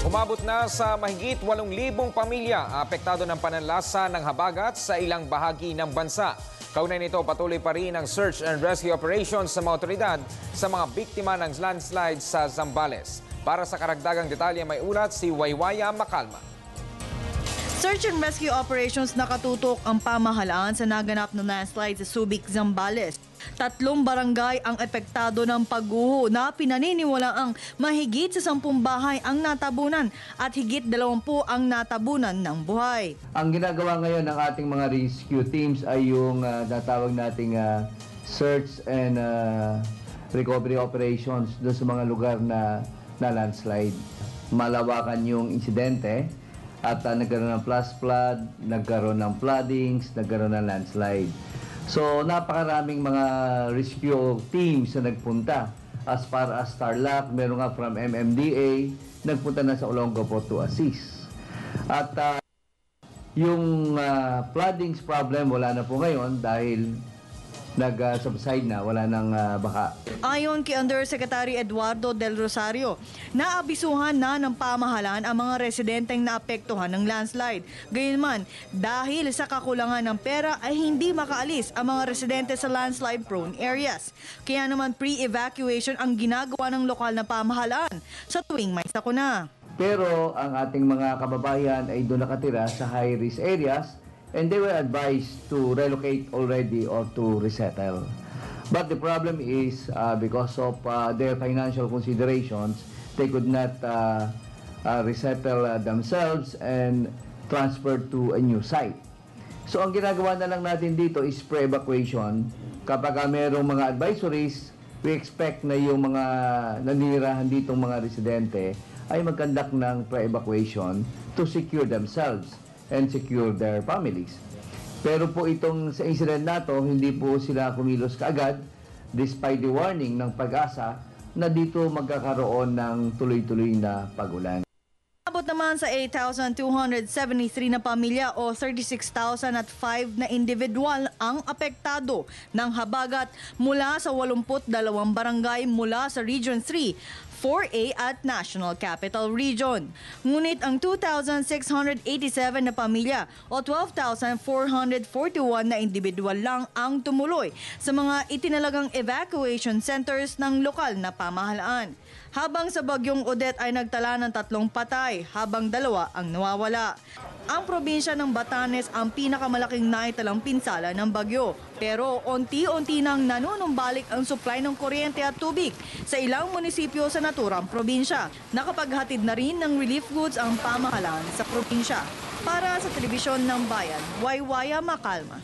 Umabot na sa mahigit 8,000 pamilya apektado ng pananlasa ng habagat sa ilang bahagi ng bansa. Kaugnay nito, patuloy pa rin ang search and rescue operations sa mga otoridad sa mga biktima ng landslide sa Zambales. Para sa karagdagang detalye, may ulat si Waywaya Macalma. Search and rescue operations nakatutok ang pamahalaan sa naganap na landslide sa Subic, Zambales. 3 barangay ang epektado ng pagguho na pinaniniwalaang mahigit sa 10 bahay ang natabunan at higit 20 ang natabunan ng buhay. Ang ginagawa ngayon ng ating mga rescue teams ay yung natawag nating search and recovery operations doon sa mga lugar na landslide. Malawakan yung insidente at nagkaroon ng flash flood, nagkaroon ng floodings, nagkaroon ng landslide. So napakaraming mga rescue teams na nagpunta. As far as Tarlac, meron nga from MMDA, nagpunta na sa Olongapo to assist. At yung floodings problem wala na po ngayon dahil nag-subside na, wala nang baka. Ayon kay Undersecretary Eduardo Del Rosario, naabisuhan na ng pamahalaan ang mga residenteng naapektuhan ng landslide. Gayunman, dahil sa kakulangan ng pera ay hindi makaalis ang mga residente sa landslide-prone areas. Kaya naman pre-evacuation ang ginagawa ng lokal na pamahalaan sa tuwing may sakuna. Pero ang ating mga kababayan ay doon nakatira sa high-risk areas and they were advised to relocate already or to resettle. But the problem is because of their financial considerations, they could not resettle themselves and transfer to a new site. So ang ginagawa na lang natin dito is pre-evacuation. Kapag mayroong mga advisories, we expect na yung mga nanirahan ditong mga residente ay mag-conduct ng pre-evacuation to secure themselves and secure their families. Pero po itong sa incident na to, hindi po sila kumilos kaagad despite the warning ng Pag-asa na dito magkakaroon ng tuloy-tuloy na pagulan. Abot naman sa 8,273 na pamilya o 36,005 na individual ang apektado ng habagat mula sa 82 barangay mula sa Region 3, 4A at National Capital Region. Ngunit ang 2,687 na pamilya o 12,441 na individual lang ang tumuloy sa mga itinalagang evacuation centers ng lokal na pamahalaan. Habang sa bagyong Odette ay nagtala ng 3 patay, habang 2 ang nawawala. Ang probinsya ng Batanes ang pinakamalaking naitalang pinsala ng bagyo. Pero unti-unti nang nanunumbalik ang supply ng kuryente at tubig sa ilang munisipyo sa naturang probinsya. Nakapaghatid na rin ng relief goods ang pamahalaan sa probinsya. Para sa Telebisyon ng Bayan, Waywaya Macalma.